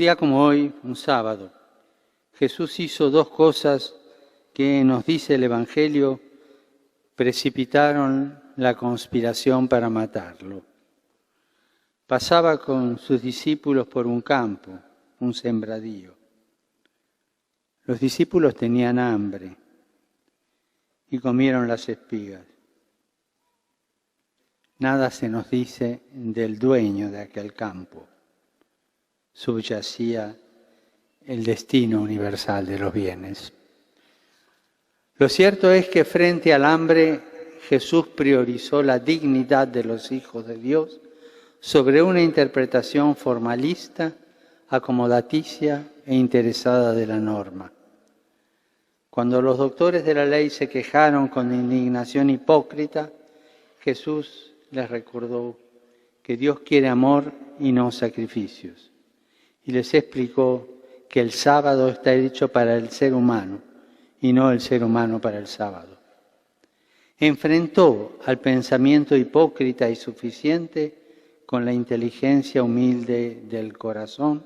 día como hoy, un sábado, Jesús hizo dos cosas que, nos dice el Evangelio, precipitaron la conspiración para matarlo. Pasaba con sus discípulos por un campo, un sembradío. Los discípulos tenían hambre y comieron las espigas. Nada se nos dice del dueño de aquel campo. Subyacía el destino universal de los bienes. Lo cierto es que frente al hambre, Jesús priorizó la dignidad de los hijos de Dios sobre una interpretación formalista, acomodaticia e interesada de la norma. Cuando los doctores de la ley se quejaron con indignación hipócrita, Jesús les recordó que Dios quiere amor y no sacrificios. Y les explicó que el sábado está hecho para el ser humano y no el ser humano para el sábado. Enfrentó al pensamiento hipócrita y suficiente con la inteligencia humilde del corazón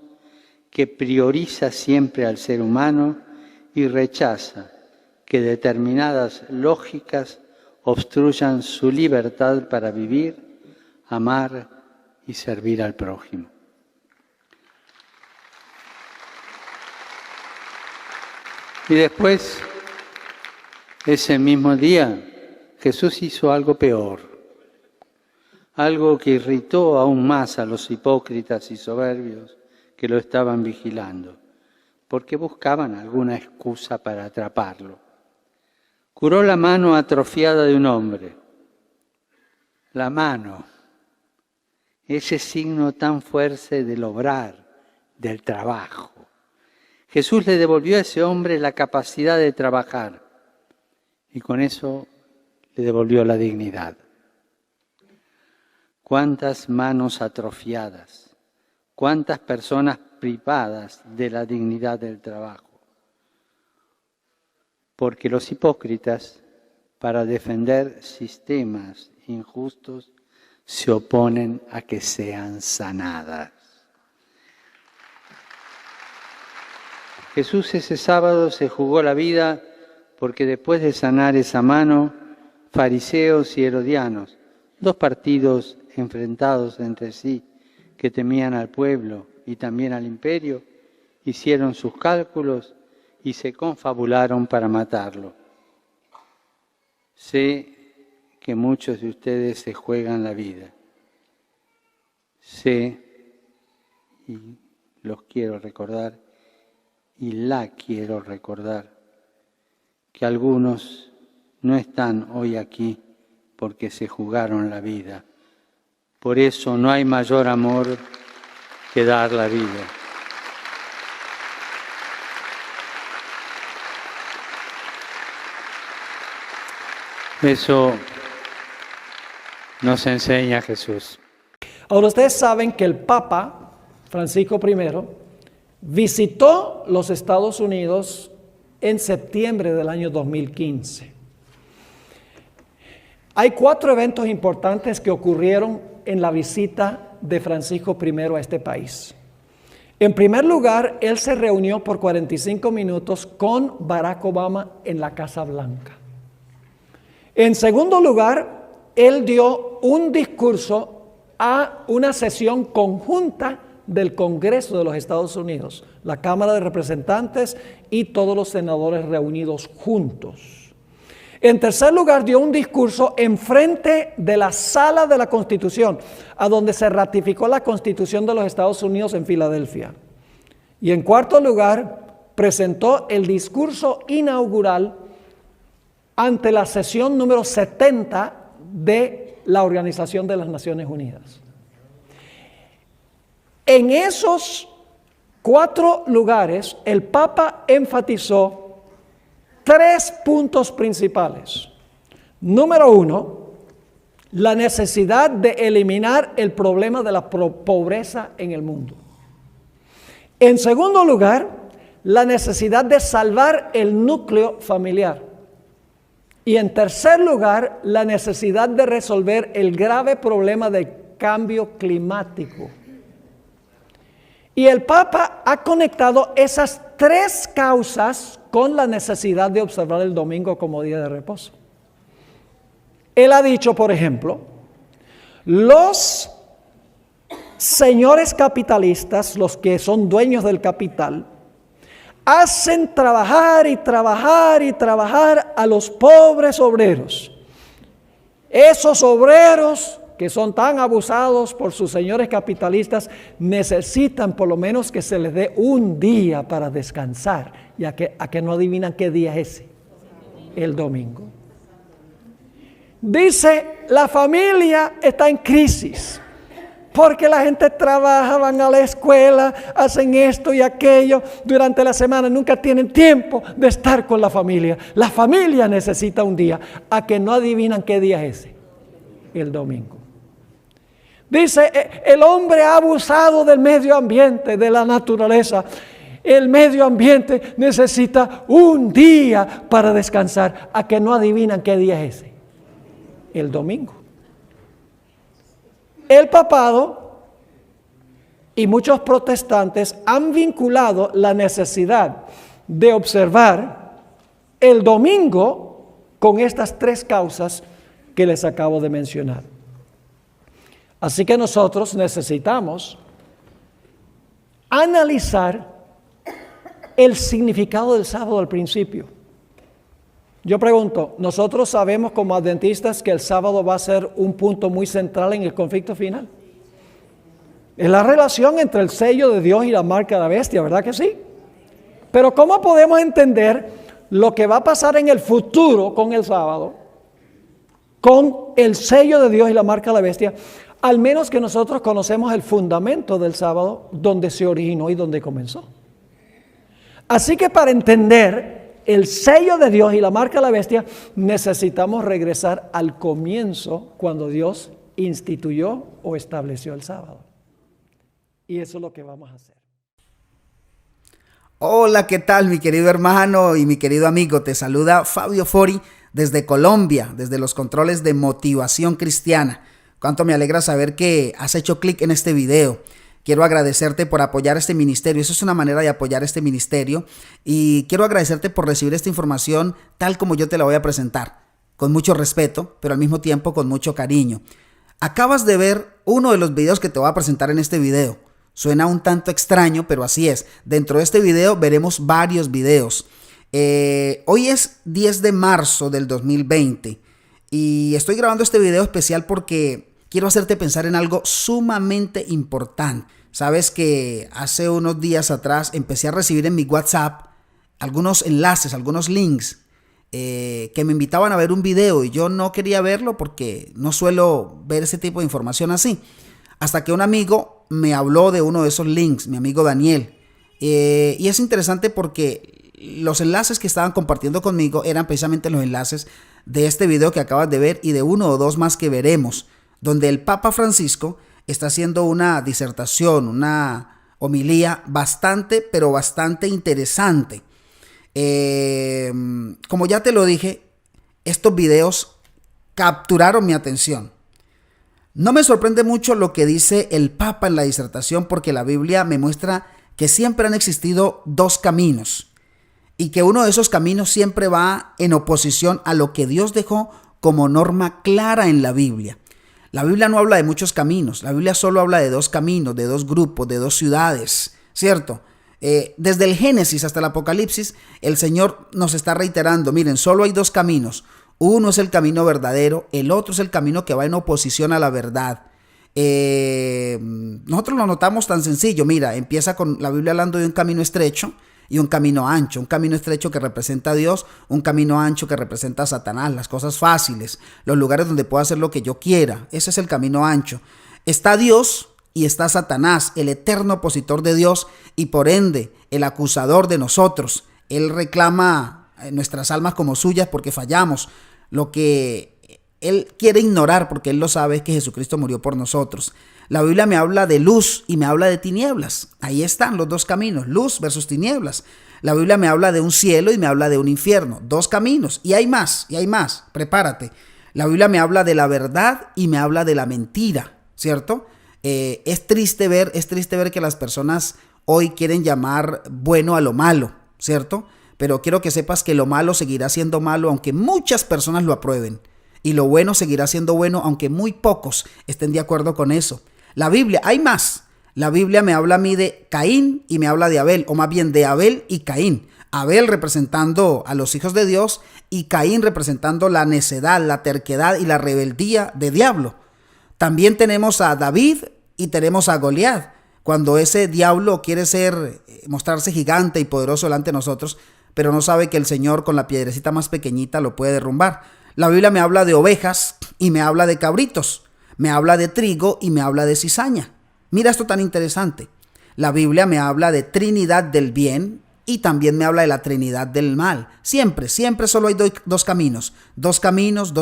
que prioriza siempre al ser humano y rechaza que determinadas lógicas obstruyan su libertad para vivir, amar y servir al prójimo. Y después, ese mismo día, Jesús hizo algo peor, algo que irritó aún más a los hipócritas y soberbios que lo estaban vigilando, porque buscaban alguna excusa para atraparlo. Curó la mano atrofiada de un hombre. La mano, ese signo tan fuerte del obrar, del trabajo. Jesús le devolvió a ese hombre la capacidad de trabajar y con eso le devolvió la dignidad. Cuántas manos atrofiadas, cuántas personas privadas de la dignidad del trabajo. Porque los hipócritas, para defender sistemas injustos, se oponen a que sean sanadas. Jesús ese sábado se jugó la vida porque después de sanar esa mano, fariseos y herodianos, dos partidos enfrentados entre sí, que temían al pueblo y también al imperio, hicieron sus cálculos y se confabularon para matarlo. Sé que muchos de ustedes se juegan la vida. Sé, y los quiero recordar, y la quiero recordar, que algunos no están hoy aquí porque se jugaron la vida. Por eso no hay mayor amor que dar la vida. Eso nos enseña Jesús. Ahora ustedes saben que el Papa Francisco I visitó los Estados Unidos en septiembre del año 2015. Hay 4 eventos importantes que ocurrieron en la visita de Francisco I a este país. En primer lugar, él se reunió por 45 minutos con Barack Obama en la Casa Blanca. En segundo lugar, él dio un discurso a una sesión conjunta del Congreso de los Estados Unidos, la Cámara de Representantes y todos los senadores reunidos juntos. En tercer lugar, dio un discurso enfrente de la Sala de la Constitución, a donde se ratificó la Constitución de los Estados Unidos en Filadelfia. Y en cuarto lugar, presentó el discurso inaugural ante la sesión número 70 de la Organización de las Naciones Unidas. En esos 4 lugares, el Papa enfatizó 3 puntos principales. Número 1, la necesidad de eliminar el problema de la pobreza en el mundo. En segundo lugar, la necesidad de salvar el núcleo familiar. Y en tercer lugar, la necesidad de resolver el grave problema del cambio climático. Y el Papa ha conectado esas tres causas con la necesidad de observar el domingo como día de reposo. Él ha dicho, por ejemplo, los señores capitalistas, los que son dueños del capital, hacen trabajar y trabajar y trabajar a los pobres obreros. Esos obreros que son tan abusados por sus señores capitalistas necesitan por lo menos que se les dé un día para descansar. ¿Y a que no adivinan qué día es ese? El domingo. Dice, la familia está en crisis porque la gente trabaja, van a la escuela, hacen esto y aquello durante la semana, nunca tienen tiempo de estar con la familia. La familia necesita un día. ¿A que no adivinan qué día es ese? El domingo. Dice, el hombre ha abusado del medio ambiente, de la naturaleza. El medio ambiente necesita un día para descansar. ¿A que no adivinan qué día es ese? El domingo. El papado y muchos protestantes han vinculado la necesidad de observar el domingo con estas tres causas que les acabo de mencionar. Así que nosotros necesitamos analizar el significado del sábado al principio. Yo pregunto, ¿nosotros sabemos como adventistas que el sábado va a ser un punto muy central en el conflicto final? Es la relación entre el sello de Dios y la marca de la bestia, ¿verdad que sí? Pero ¿cómo podemos entender lo que va a pasar en el futuro con el sábado, con el sello de Dios y la marca de la bestia? Al menos que nosotros conocemos el fundamento del sábado, donde se originó y donde comenzó. Así que para entender el sello de Dios y la marca de la bestia, necesitamos regresar al comienzo cuando Dios instituyó o estableció el sábado. Y eso es lo que vamos a hacer. Hola, ¿qué tal mi querido hermano y mi querido amigo? Te saluda Fabio Fori desde Colombia, desde los controles de Motivación Cristiana. Cuánto me alegra saber que has hecho clic en este video. Quiero agradecerte por apoyar este ministerio. Eso es una manera de apoyar este ministerio. Y quiero agradecerte por recibir esta información tal como yo te la voy a presentar. Con mucho respeto, pero al mismo tiempo con mucho cariño. Acabas de ver uno de los videos que te voy a presentar en este video. Suena un tanto extraño, pero así es. Dentro de este video veremos varios videos. Hoy es 10 de marzo del 2020. Y estoy grabando este video especial porque quiero hacerte pensar en algo sumamente importante. Sabes que hace unos días atrás empecé a recibir en mi WhatsApp algunos enlaces, algunos links que me invitaban a ver un video y yo no quería verlo porque no suelo ver ese tipo de información así. Hasta que un amigo me habló de uno de esos links, mi amigo Daniel. Y es interesante porque los enlaces que estaban compartiendo conmigo eran precisamente los enlaces de este video que acabas de ver y de uno o dos más que veremos, donde el Papa Francisco está haciendo una disertación, una homilía bastante, pero bastante interesante. Como ya te lo dije, estos videos capturaron mi atención. No me sorprende mucho lo que dice el Papa en la disertación porque la Biblia me muestra que siempre han existido dos caminos y que uno de esos caminos siempre va en oposición a lo que Dios dejó como norma clara en la Biblia. La Biblia no habla de muchos caminos, la Biblia solo habla de dos caminos, de dos grupos, de dos ciudades, ¿cierto? Desde el Génesis hasta el Apocalipsis, el Señor nos está reiterando, miren, solo hay dos caminos. Uno es el camino verdadero, el otro es el camino que va en oposición a la verdad. Nosotros lo notamos tan sencillo, mira, empieza con la Biblia hablando de un camino estrecho y un camino ancho, un camino estrecho que representa a Dios, un camino ancho que representa a Satanás, las cosas fáciles, los lugares donde puedo hacer lo que yo quiera. Ese es el camino ancho. Está Dios y está Satanás, el eterno opositor de Dios y por ende el acusador de nosotros. Él reclama nuestras almas como suyas porque fallamos. Lo que él quiere ignorar porque él lo sabe es que Jesucristo murió por nosotros. La Biblia me habla de luz y me habla de tinieblas. Ahí están los dos caminos, luz versus tinieblas. La Biblia me habla de un cielo y me habla de un infierno. Dos caminos. Y hay más, Prepárate. La Biblia me habla de la verdad y me habla de la mentira, ¿cierto? Es triste ver que las personas hoy quieren llamar bueno a lo malo, ¿cierto? Pero quiero que sepas que lo malo seguirá siendo malo aunque muchas personas lo aprueben. Y lo bueno seguirá siendo bueno aunque muy pocos estén de acuerdo con eso. La Biblia, hay más. La Biblia me habla a mí de Caín y me habla de Abel, o más bien de Abel y Caín. Abel representando a los hijos de Dios y Caín representando la necedad, la terquedad y la rebeldía de diablo. También tenemos a David y tenemos a Goliat. Cuando ese diablo quiere mostrarse gigante y poderoso delante de nosotros, pero no sabe que el Señor con la piedrecita más pequeñita lo puede derrumbar. La Biblia me habla de ovejas y me habla de cabritos. Me habla de trigo y me habla de cizaña. Mira esto tan interesante. La Biblia me habla de Trinidad del bien y también me habla de la Trinidad del mal. Siempre solo hay dos caminos. Dos caminos.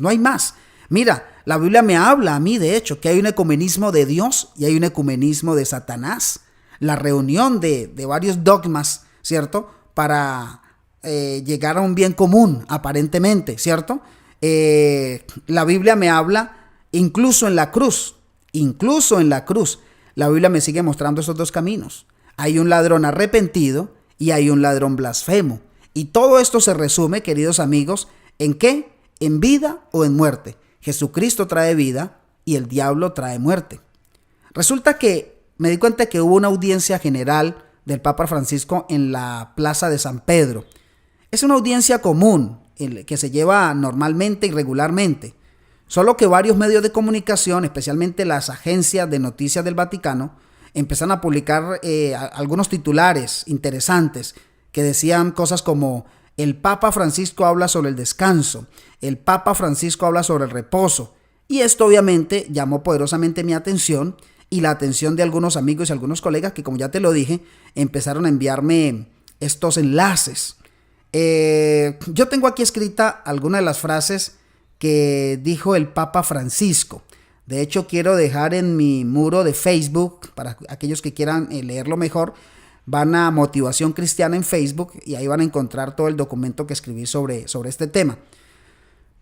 No hay más. Mira, la Biblia me habla a mí, de hecho, que hay un ecumenismo de Dios y hay un ecumenismo de Satanás. La reunión de varios dogmas, ¿cierto? Para llegar a un bien común, aparentemente, ¿cierto? La Biblia me habla incluso en la cruz, la Biblia me sigue mostrando esos dos caminos. Hay un ladrón arrepentido y hay un ladrón blasfemo. Y todo esto se resume, queridos amigos, ¿en qué? En vida o en muerte. Jesucristo trae vida y el diablo trae muerte. Resulta que me di cuenta que hubo una audiencia general del Papa Francisco en la Plaza de San Pedro. Es una audiencia común que se lleva normalmente y regularmente. Solo que varios medios de comunicación, especialmente las agencias de noticias del Vaticano, empezaron a publicar algunos titulares interesantes que decían cosas como: el Papa Francisco habla sobre el descanso, el Papa Francisco habla sobre el reposo. Y esto obviamente llamó poderosamente mi atención y la atención de algunos amigos y algunos colegas que, como ya te lo dije, empezaron a enviarme estos enlaces. Yo tengo aquí escrita algunas de las frases que dijo el Papa Francisco. De hecho, quiero dejar en mi muro de Facebook, para aquellos que quieran leerlo mejor, van a Motivación Cristiana en Facebook y ahí van a encontrar todo el documento que escribí sobre este tema.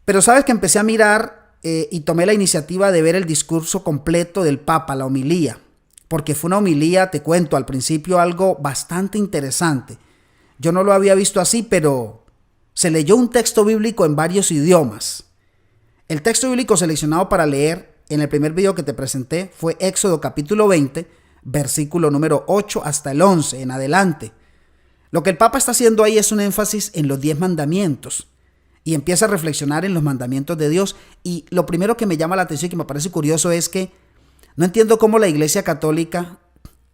Pero sabes que empecé a mirar y tomé la iniciativa de ver el discurso completo del Papa, la homilía, porque fue una homilía, te cuento, al principio algo bastante interesante. Yo no lo había visto así, pero se leyó un texto bíblico en varios idiomas. El texto bíblico seleccionado para leer en el primer video que te presenté fue Éxodo capítulo 20, versículo número 8 hasta el 11 en adelante. Lo que el Papa está haciendo ahí es un énfasis en los 10 mandamientos y empieza a reflexionar en los mandamientos de Dios. Y lo primero que me llama la atención y que me parece curioso es que no entiendo cómo la Iglesia Católica,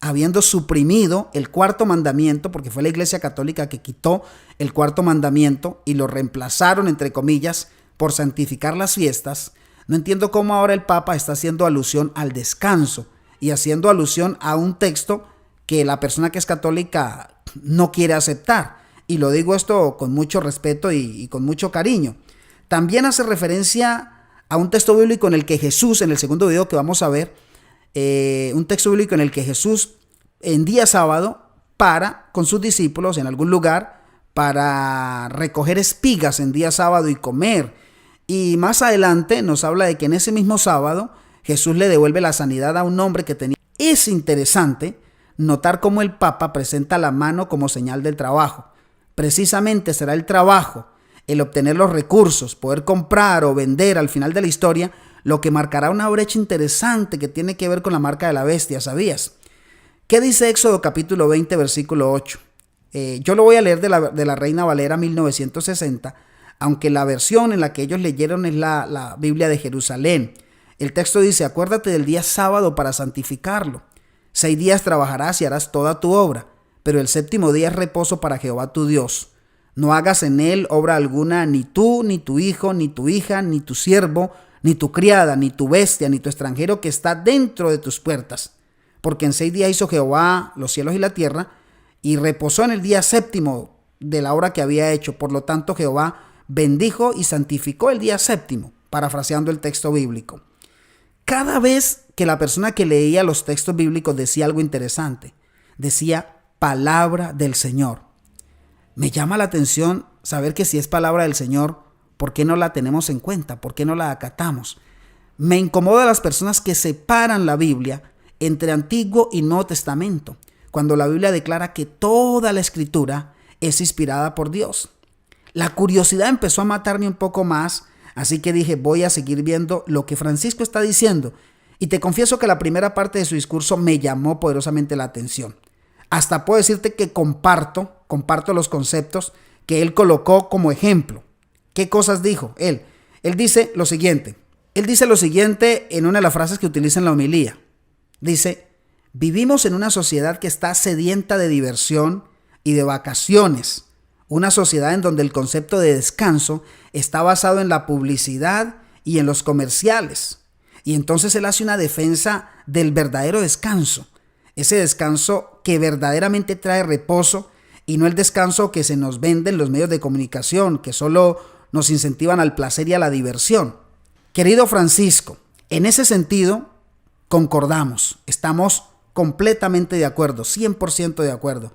habiendo suprimido el cuarto mandamiento, porque fue la Iglesia Católica que quitó el cuarto mandamiento y lo reemplazaron, entre comillas, por santificar las fiestas, no entiendo cómo ahora el Papa está haciendo alusión al descanso y haciendo alusión a un texto que la persona que es católica no quiere aceptar. Y lo digo esto con mucho respeto y con mucho cariño. También hace referencia a un texto bíblico en el que Jesús, en el segundo video que vamos a ver, un texto bíblico en el que Jesús en día sábado para con sus discípulos en algún lugar para recoger espigas en día sábado y comer. Y más adelante nos habla de que en ese mismo sábado Jesús le devuelve la sanidad a un hombre que tenía. Es interesante notar cómo el Papa presenta la mano como señal del trabajo. Precisamente será el trabajo, el obtener los recursos, poder comprar o vender al final de la historia, lo que marcará una brecha interesante que tiene que ver con la marca de la bestia, ¿sabías? ¿Qué dice Éxodo capítulo 20, versículo 8? Yo lo voy a leer de la Reina Valera 1960, aunque la versión en la que ellos leyeron es la Biblia de Jerusalén. El texto dice: acuérdate del día sábado para santificarlo. 6 días trabajarás y harás toda tu obra, pero el séptimo día es reposo para Jehová tu Dios. No hagas en él obra alguna, ni tú, ni tu hijo, ni tu hija, ni tu siervo, ni tu criada, ni tu bestia, ni tu extranjero que está dentro de tus puertas. Porque en 6 días hizo Jehová los cielos y la tierra, y reposó en el día séptimo de la obra que había hecho. Por lo tanto, Jehová bendijo y santificó el día séptimo, parafraseando el texto bíblico. Cada vez que la persona que leía los textos bíblicos decía algo interesante, decía palabra del Señor. Me llama la atención saber que si es palabra del Señor, ¿por qué no la tenemos en cuenta? ¿Por qué no la acatamos? Me incomoda a las personas que separan la Biblia entre Antiguo y Nuevo Testamento. cuando la Biblia declara que toda la Escritura es inspirada por Dios? La curiosidad empezó a matarme un poco más, así que dije, voy a seguir viendo lo que Francisco está diciendo. Y te confieso que la primera parte de su discurso me llamó poderosamente la atención. Hasta puedo decirte que comparto los conceptos que él colocó como ejemplo. ¿Qué cosas dijo él? Él dice lo siguiente en una de las frases que utiliza en la homilía. Dice, vivimos en una sociedad que está sedienta de diversión y de vacaciones. Una sociedad en donde el concepto de descanso está basado en la publicidad y en los comerciales. Y entonces él hace una defensa del verdadero descanso. Ese descanso que verdaderamente trae reposo y no el descanso que se nos vende en los medios de comunicación, que solo nos incentivan al placer y a la diversión. Querido Francisco, en ese sentido concordamos, estamos completamente de acuerdo, 100% de acuerdo,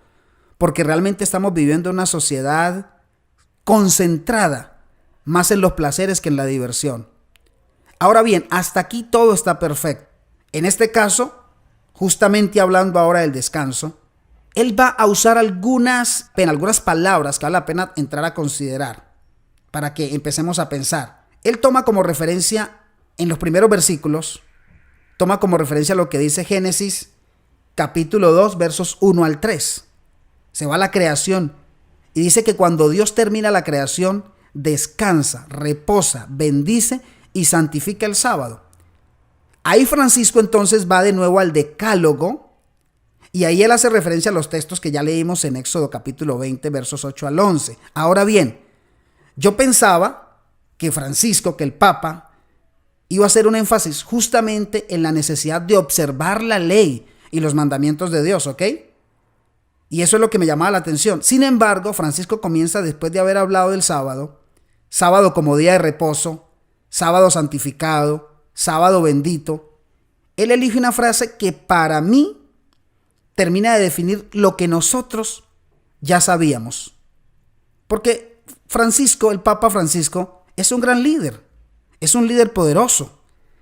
porque realmente estamos viviendo una sociedad concentrada más en los placeres que en la diversión. Ahora bien, hasta aquí todo está perfecto. En este caso, justamente hablando ahora del descanso, él va a usar algunas palabras que vale la pena entrar a considerar para que empecemos a pensar. Él toma como referencia en los primeros versículos, toma como referencia lo que dice Génesis capítulo 2 versos 1 al 3. Se va a la creación y dice que cuando Dios termina la creación, descansa, reposa, bendice y santifica el sábado. Ahí Francisco entonces va de nuevo al Decálogo y ahí él hace referencia a los textos que ya leímos en Éxodo capítulo 20 versos 8 al 11. Ahora bien, yo pensaba que Francisco, que el Papa, iba a hacer un énfasis justamente en la necesidad de observar la ley y los mandamientos de Dios, ¿ok? Y eso es lo que me llamaba la atención. Sin embargo, Francisco comienza después de haber hablado del sábado como día de reposo, sábado santificado, sábado bendito. Él elige una frase que para mí termina de definir lo que nosotros ya sabíamos. Porque Francisco, el Papa Francisco, es un gran líder, es un líder poderoso,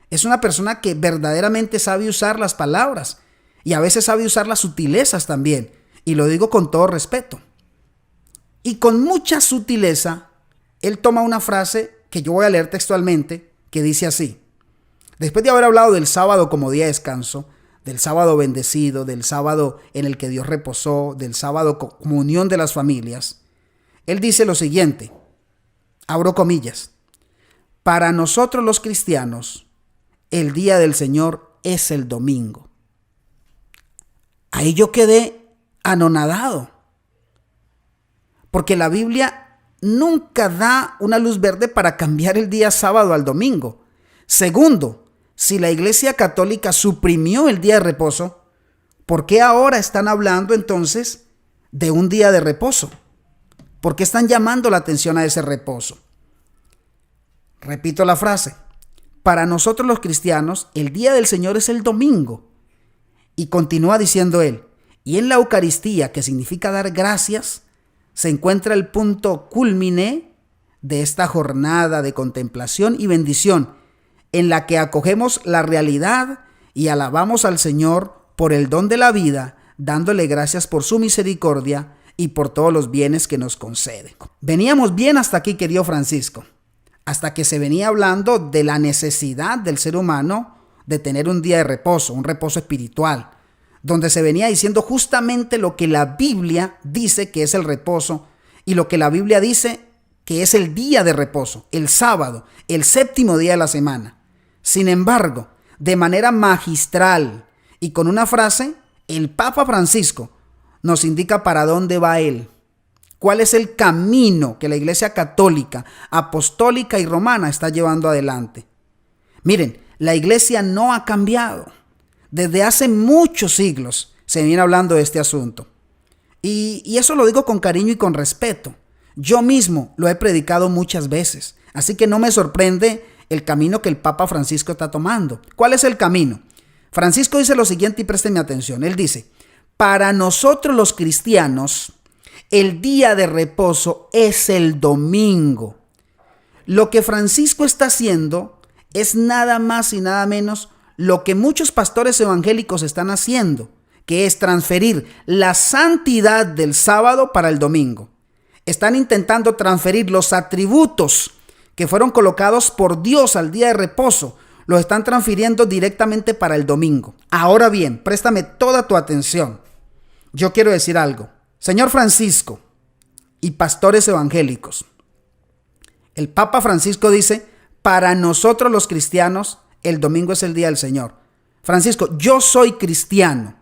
es una persona que verdaderamente sabe usar las palabras y a veces sabe usar las sutilezas también. Y lo digo con todo respeto. Y con mucha sutileza, él toma una frase que yo voy a leer textualmente, que dice así. Después de haber hablado del sábado como día de descanso, del sábado bendecido, del sábado en el que Dios reposó, del sábado como unión de las familias, él dice lo siguiente, abro comillas, para nosotros los cristianos, el día del Señor es el domingo. Ahí yo quedé anonadado, porque la Biblia nunca da una luz verde para cambiar el día sábado al domingo. Segundo, si la Iglesia Católica suprimió el día de reposo, ¿por qué ahora están hablando entonces de un día de reposo? ¿Por qué están llamando la atención a ese reposo? Repito la frase, para nosotros los cristianos el día del Señor es el domingo. Y continúa diciendo él, y en la Eucaristía, que significa dar gracias, se encuentra el punto culmine de esta jornada de contemplación y bendición, en la que acogemos la realidad y alabamos al Señor por el don de la vida, dándole gracias por su misericordia y por todos los bienes que nos concede. Veníamos bien hasta aquí, querido Francisco, hasta que se venía hablando de la necesidad del ser humano de tener un día de reposo, un reposo espiritual, donde se venía diciendo justamente lo que la Biblia dice que es el reposo y lo que la Biblia dice que es el día de reposo, el sábado, el séptimo día de la semana. Sin embargo, de manera magistral y con una frase, el Papa Francisco nos indica para dónde va él, cuál es el camino que la Iglesia Católica, Apostólica y Romana está llevando adelante. Miren, la Iglesia no ha cambiado. Desde hace muchos siglos se viene hablando de este asunto. Y eso lo digo con cariño y con respeto. Yo mismo lo he predicado muchas veces. Así que no me sorprende el camino que el Papa Francisco está tomando. ¿Cuál es el camino? Francisco dice lo siguiente y préstenme atención. Él dice, para nosotros los cristianos, el día de reposo es el domingo. Lo que Francisco está haciendo es nada más y nada menos lo que muchos pastores evangélicos están haciendo, que es transferir la santidad del sábado para el domingo. Están intentando transferir los atributos que fueron colocados por Dios al día de reposo, los están transfiriendo directamente para el domingo. Ahora bien, préstame toda tu atención. Yo quiero decir algo. Señor Francisco y pastores evangélicos, el Papa Francisco dice, para nosotros los cristianos, el domingo es el día del Señor. Francisco, yo soy cristiano.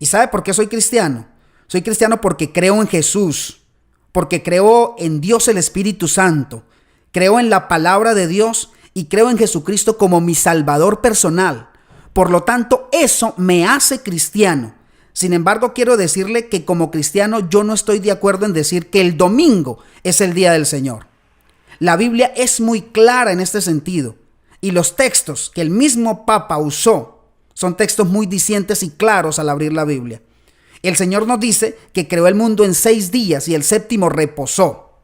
¿Y sabe por qué soy cristiano? Soy cristiano porque creo en Jesús, porque creo en Dios el Espíritu Santo, creo en la palabra de Dios y creo en Jesucristo como mi Salvador personal. Por lo tanto, eso me hace cristiano. Sin embargo, quiero decirle que como cristiano yo no estoy de acuerdo en decir que el domingo es el día del Señor. La Biblia es muy clara en este sentido y los textos que el mismo Papa usó son textos muy dicientes y claros al abrir la Biblia. El Señor nos dice que creó el mundo en 6 días y el séptimo reposó.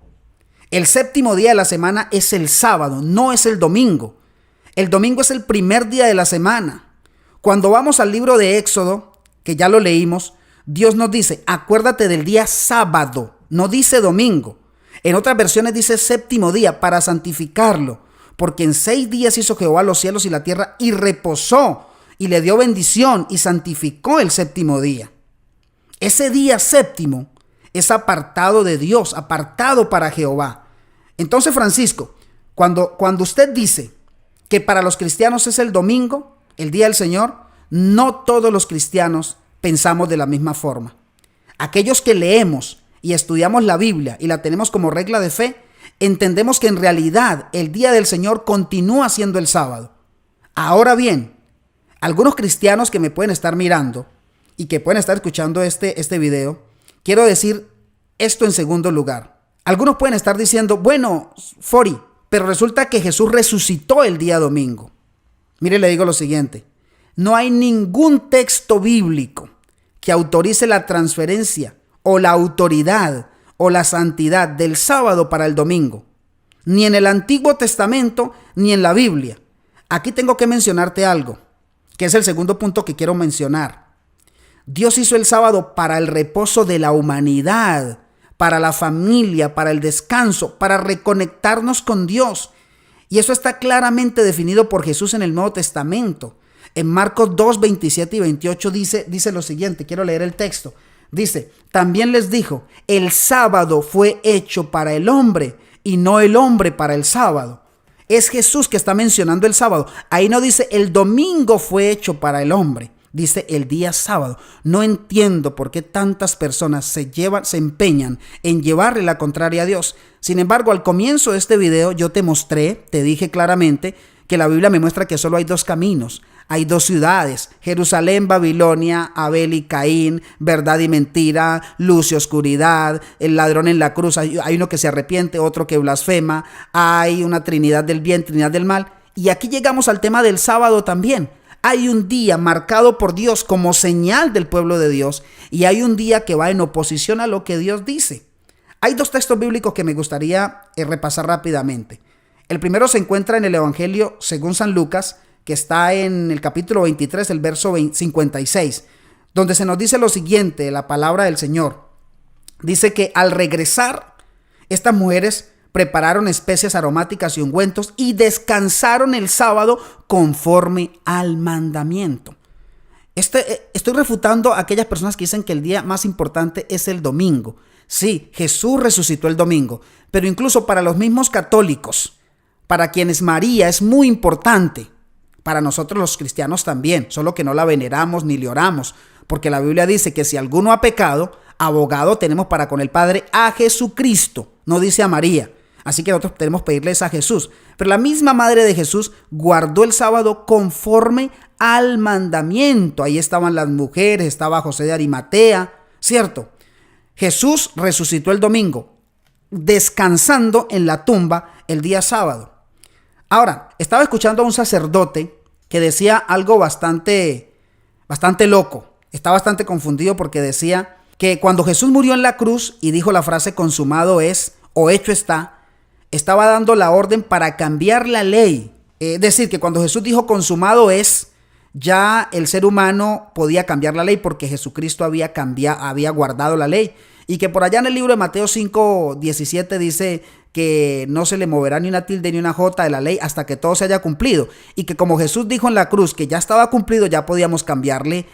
El séptimo día de la semana es el sábado, no es el domingo. El domingo es el primer día de la semana. Cuando vamos al libro de Éxodo, que ya lo leímos, Dios nos dice, acuérdate del día sábado, no dice domingo. En otras versiones dice séptimo día para santificarlo, porque en 6 días hizo Jehová los cielos y la tierra y reposó y le dio bendición y santificó el séptimo día. Ese día séptimo es apartado de Dios, apartado para Jehová. Entonces, Francisco, cuando usted dice que para los cristianos es el domingo, el día del Señor, no todos los cristianos pensamos de la misma forma. Aquellos que leemos y estudiamos la Biblia y la tenemos como regla de fe, entendemos que en realidad el día del Señor continúa siendo el sábado. Ahora bien, algunos cristianos que me pueden estar mirando y que pueden estar escuchando este video, quiero decir esto en segundo lugar. Algunos pueden estar diciendo, bueno, Fori, pero resulta que Jesús resucitó el día domingo. Mire, le digo lo siguiente. No hay ningún texto bíblico que autorice la transferencia o la autoridad o la santidad del sábado para el domingo. Ni en el Antiguo Testamento ni en la Biblia. Aquí tengo que mencionarte algo, que es el segundo punto que quiero mencionar. Dios hizo el sábado para el reposo de la humanidad, para la familia, para el descanso, para reconectarnos con Dios. Y eso está claramente definido por Jesús en el Nuevo Testamento. En Marcos 2, 27 y 28 dice lo siguiente, quiero leer el texto. Dice, también les dijo, el sábado fue hecho para el hombre y no el hombre para el sábado. Es Jesús que está mencionando el sábado. Ahí no dice el domingo fue hecho para el hombre. Dice el día sábado. No entiendo por qué tantas personas se empeñan en llevarle la contraria a Dios. Sin embargo, al comienzo de este video yo te dije claramente que la Biblia me muestra que solo hay 2 caminos. Hay 2 ciudades, Jerusalén, Babilonia, Abel y Caín, verdad y mentira, luz y oscuridad, el ladrón en la cruz, hay uno que se arrepiente, otro que blasfema, hay una trinidad del bien, trinidad del mal. Y aquí llegamos al tema del sábado también. Hay un día marcado por Dios como señal del pueblo de Dios y hay un día que va en oposición a lo que Dios dice. Hay 2 textos bíblicos que me gustaría repasar rápidamente. El primero se encuentra en el Evangelio según San Lucas, que está en el capítulo 23, el verso 56, donde se nos dice lo siguiente, la palabra del Señor. Dice que al regresar, estas mujeres prepararon especias aromáticas y ungüentos y descansaron el sábado conforme al mandamiento. Estoy refutando a aquellas personas que dicen que el día más importante es el domingo. Sí, Jesús resucitó el domingo, pero incluso para los mismos católicos, para quienes María es muy importante, para nosotros los cristianos también, solo que no la veneramos ni le oramos, porque la Biblia dice que si alguno ha pecado, abogado tenemos para con el Padre a Jesucristo, no dice a María. Así que nosotros tenemos que pedirles a Jesús. Pero la misma madre de Jesús guardó el sábado conforme al mandamiento. Ahí estaban las mujeres, estaba José de Arimatea, ¿cierto? Jesús resucitó el domingo, descansando en la tumba el día sábado. Ahora, estaba escuchando a un sacerdote que decía algo bastante loco. Está bastante confundido porque decía que cuando Jesús murió en la cruz y dijo la frase consumado es o hecho está, estaba dando la orden para cambiar la ley. Es decir, que cuando Jesús dijo consumado es, ya el ser humano podía cambiar la ley porque Jesucristo había guardado la ley. Y que por allá en el libro de Mateo 5:17 dice que no se le moverá ni una tilde ni una jota de la ley hasta que todo se haya cumplido. Y que como Jesús dijo en la cruz que ya estaba cumplido, ya podíamos cambiarle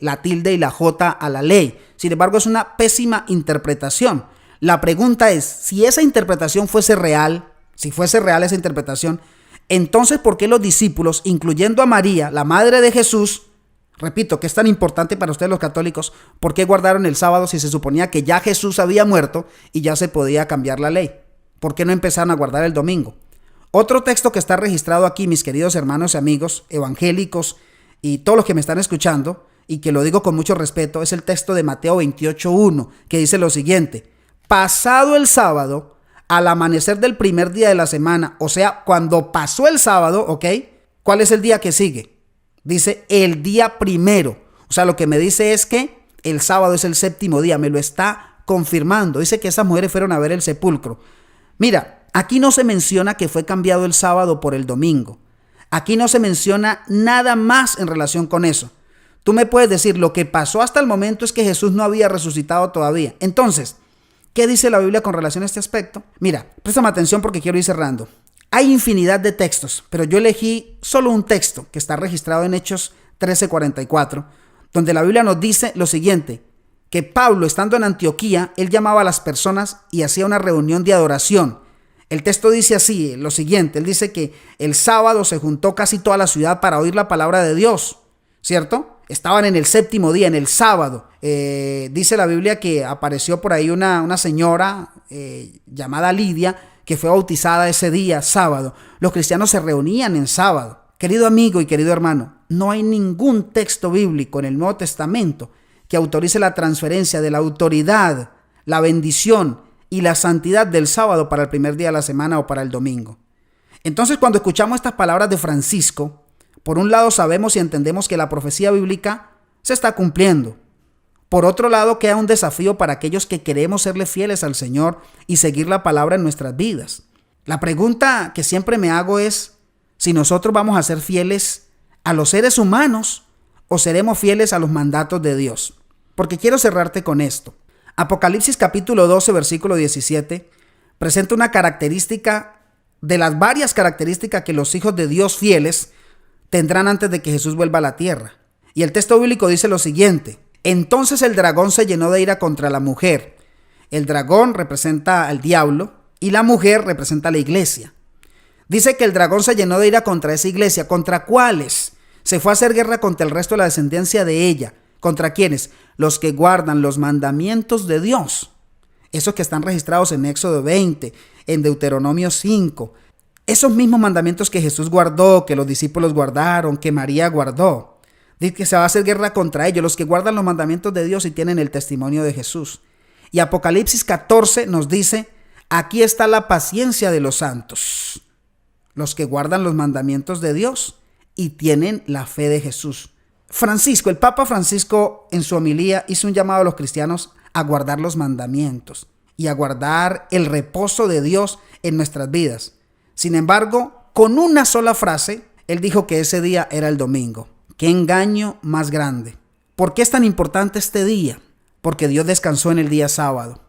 la tilde y la jota a la ley. Sin embargo, es una pésima interpretación. La pregunta es, si esa interpretación fuese real, si fuese real esa interpretación, entonces ¿por qué los discípulos, incluyendo a María, la madre de Jesús, repito, que es tan importante para ustedes los católicos, ¿por qué guardaron el sábado si se suponía que ya Jesús había muerto y ya se podía cambiar la ley? ¿Por qué no empezaron a guardar el domingo? Otro texto que está registrado aquí, mis queridos hermanos y amigos evangélicos y todos los que me están escuchando, y que lo digo con mucho respeto, es el texto de Mateo 28:1, que dice lo siguiente: pasado el sábado, al amanecer del primer día de la semana, o sea, cuando pasó el sábado, ¿ok? ¿Cuál es el día que sigue? Dice el día primero. O sea, lo que me dice es que el sábado es el séptimo día, me lo está confirmando. Dice que esas mujeres fueron a ver el sepulcro. Mira, aquí no se menciona que fue cambiado el sábado por el domingo. Aquí no se menciona nada más en relación con eso. Tú me puedes decir, lo que pasó hasta el momento es que Jesús no había resucitado todavía. Entonces, ¿qué dice la Biblia con relación a este aspecto? Mira, préstame atención porque quiero ir cerrando. Hay infinidad de textos, pero yo elegí solo un texto que está registrado en Hechos 13:44, donde la Biblia nos dice lo siguiente, que Pablo, estando en Antioquía, él llamaba a las personas y hacía una reunión de adoración. El texto dice así, lo siguiente, él dice que el sábado se juntó casi toda la ciudad para oír la palabra de Dios, ¿cierto? Estaban en el séptimo día, en el sábado. Dice la Biblia que apareció por ahí una señora llamada Lidia, que fue bautizada ese día, sábado. Los cristianos se reunían en sábado. Querido amigo y querido hermano, no hay ningún texto bíblico en el Nuevo Testamento que autorice la transferencia de la autoridad, la bendición y la santidad del sábado para el primer día de la semana o para el domingo. Entonces, cuando escuchamos estas palabras de Francisco, por un lado sabemos y entendemos que la profecía bíblica se está cumpliendo. Por otro lado, queda un desafío para aquellos que queremos serle fieles al Señor y seguir la palabra en nuestras vidas. La pregunta que siempre me hago es si nosotros vamos a ser fieles a los seres humanos o seremos fieles a los mandatos de Dios. Porque quiero cerrarte con esto. Apocalipsis capítulo 12, versículo 17, presenta una característica de las varias características que los hijos de Dios fieles tendrán antes de que Jesús vuelva a la tierra. Y el texto bíblico dice lo siguiente: entonces el dragón se llenó de ira contra la mujer. El dragón representa al diablo y la mujer representa a la iglesia. Dice que el dragón se llenó de ira contra esa iglesia. ¿Contra cuáles? Se fue a hacer guerra contra el resto de la descendencia de ella. ¿Contra quiénes? Los que guardan los mandamientos de Dios. Esos que están registrados en Éxodo 20, en Deuteronomio 5. Esos mismos mandamientos que Jesús guardó, que los discípulos guardaron, que María guardó. Dice que se va a hacer guerra contra ellos, los que guardan los mandamientos de Dios y tienen el testimonio de Jesús. Y Apocalipsis 14 nos dice, aquí está la paciencia de los santos, los que guardan los mandamientos de Dios y tienen la fe de Jesús. Francisco, el Papa Francisco, en su homilía hizo un llamado a los cristianos a guardar los mandamientos y a guardar el reposo de Dios en nuestras vidas. Sin embargo, con una sola frase, él dijo que ese día era el domingo. ¡Qué engaño más grande! ¿Por qué es tan importante este día? Porque Dios descansó en el día sábado.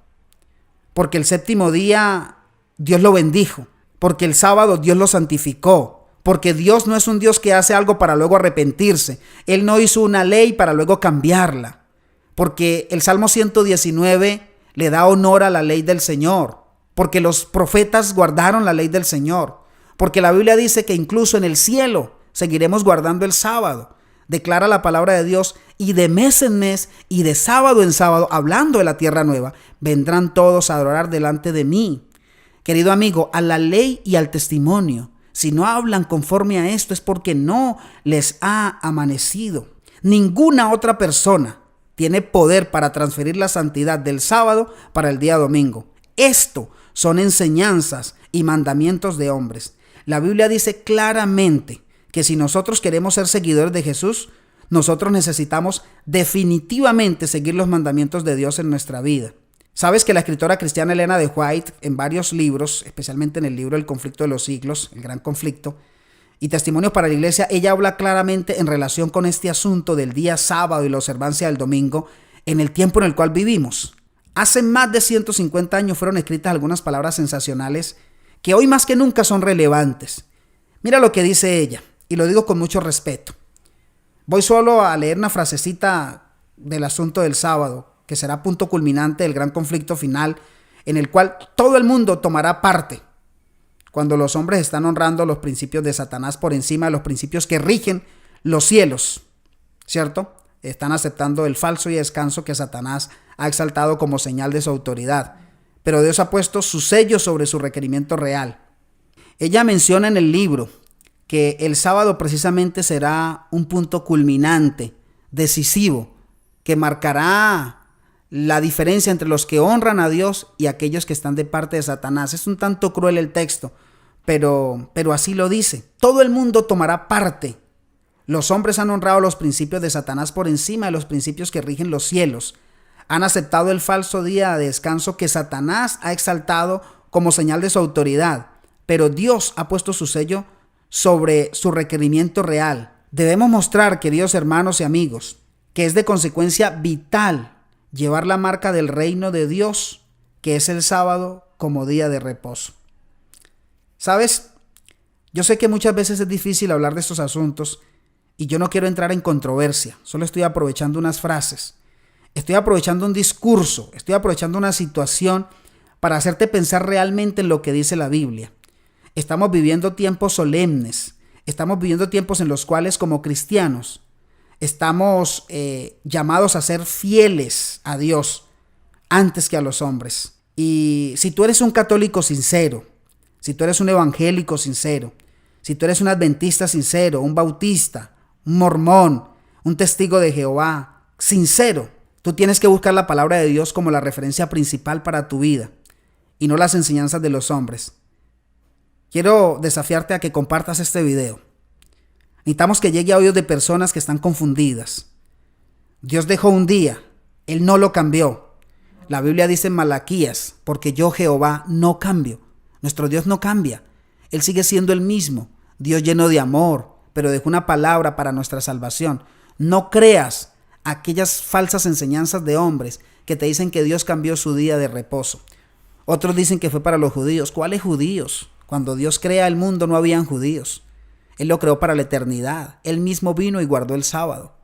Porque el séptimo día Dios lo bendijo. Porque el sábado Dios lo santificó. Porque Dios no es un Dios que hace algo para luego arrepentirse. Él no hizo una ley para luego cambiarla. Porque el Salmo 119 le da honor a la ley del Señor. Porque los profetas guardaron la ley del Señor. Porque la Biblia dice que incluso en el cielo seguiremos guardando el sábado. Declara la palabra de Dios, y de mes en mes y de sábado en sábado, hablando de la tierra nueva, vendrán todos a adorar delante de mí. Querido amigo, a la ley y al testimonio, si no hablan conforme a esto es porque no les ha amanecido. Ninguna otra persona tiene poder para transferir la santidad del sábado para el día domingo. Esto son enseñanzas y mandamientos de hombres. La Biblia dice claramente que si nosotros queremos ser seguidores de Jesús, nosotros necesitamos definitivamente seguir los mandamientos de Dios en nuestra vida. Sabes que la escritora cristiana Elena de White, en varios libros, especialmente en el libro El conflicto de los siglos, el gran conflicto, y Testimonio para la Iglesia, ella habla claramente en relación con este asunto del día sábado y la observancia del domingo en el tiempo en el cual vivimos. Hace más de 150 años fueron escritas algunas palabras sensacionales que hoy más que nunca son relevantes. Mira lo que dice ella, y lo digo con mucho respeto. Voy solo a leer una frasecita del asunto del sábado, que será punto culminante del gran conflicto final en el cual todo el mundo tomará parte cuando los hombres están honrando los principios de Satanás por encima de los principios que rigen los cielos, ¿cierto? Están aceptando el falso y descanso que Satanás ha exaltado como señal de su autoridad, pero Dios ha puesto su sello sobre su requerimiento real. Ella menciona en el libro que el sábado precisamente será un punto culminante, decisivo, que marcará la diferencia entre los que honran a Dios y aquellos que están de parte de Satanás. Es un tanto cruel el texto, pero así lo dice. Todo el mundo tomará parte. Los hombres han honrado los principios de Satanás por encima de los principios que rigen los cielos. Han aceptado el falso día de descanso que Satanás ha exaltado como señal de su autoridad, pero Dios ha puesto su sello sobre su requerimiento real. Debemos mostrar, queridos hermanos y amigos, que es de consecuencia vital llevar la marca del reino de Dios, que es el sábado, como día de reposo. ¿Sabes? Yo sé que muchas veces es difícil hablar de estos asuntos y yo no quiero entrar en controversia, solo estoy aprovechando unas frases, estoy aprovechando un discurso, estoy aprovechando una situación para hacerte pensar realmente en lo que dice la Biblia. Estamos viviendo tiempos solemnes, estamos viviendo tiempos en los cuales como cristianos estamos llamados a ser fieles a Dios antes que a los hombres. Y si tú eres un católico sincero, si tú eres un evangélico sincero, si tú eres un adventista sincero, un bautista, un mormón, un testigo de Jehová sincero, tú tienes que buscar la palabra de Dios como la referencia principal para tu vida y no las enseñanzas de los hombres. Quiero desafiarte a que compartas este video. Necesitamos que llegue a oídos de personas que están confundidas. Dios dejó un día, Él no lo cambió. La Biblia dice en Malaquías, porque yo Jehová no cambio. Nuestro Dios no cambia. Él sigue siendo el mismo, Dios lleno de amor, pero dejó una palabra para nuestra salvación. No creas aquellas falsas enseñanzas de hombres que te dicen que Dios cambió su día de reposo. Otros dicen que fue para los judíos. ¿Cuáles judíos? Cuando Dios crea el mundo no habían judíos. Él lo creó para la eternidad. Él mismo vino y guardó el sábado.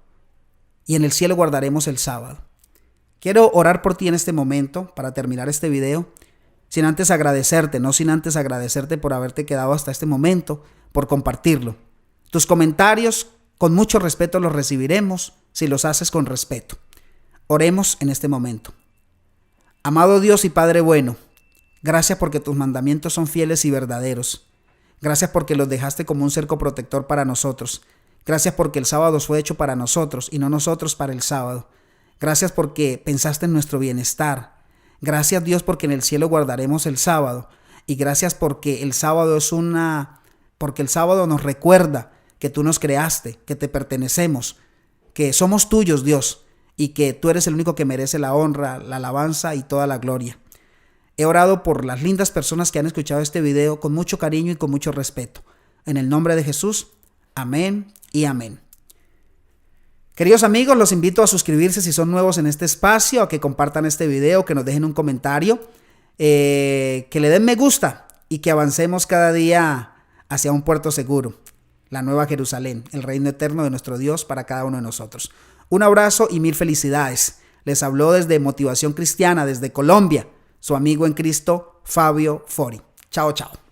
Y en el cielo guardaremos el sábado. Quiero orar por ti en este momento para terminar este video. Sin antes agradecerte por haberte quedado hasta este momento, por compartirlo. Tus comentarios con mucho respeto los recibiremos si los haces con respeto. Oremos en este momento. Amado Dios y Padre bueno, gracias porque tus mandamientos son fieles y verdaderos. Gracias porque los dejaste como un cerco protector para nosotros. Gracias porque el sábado fue hecho para nosotros y no nosotros para el sábado. Gracias porque pensaste en nuestro bienestar. Gracias Dios porque en el cielo guardaremos el sábado. Y gracias porque el sábado porque el sábado nos recuerda que tú nos creaste, que te pertenecemos, que somos tuyos, Dios, y que tú eres el único que merece la honra, la alabanza y toda la gloria. He orado por las lindas personas que han escuchado este video con mucho cariño y con mucho respeto. En el nombre de Jesús, amén y amén. Queridos amigos, los invito a suscribirse si son nuevos en este espacio, a que compartan este video, que nos dejen un comentario, que le den me gusta y que avancemos cada día hacia un puerto seguro, la Nueva Jerusalén, el reino eterno de nuestro Dios para cada uno de nosotros. Un abrazo y mil felicidades. Les habló desde Motivación Cristiana, desde Colombia, su amigo en Cristo, Fabio Fori. Chao, chao.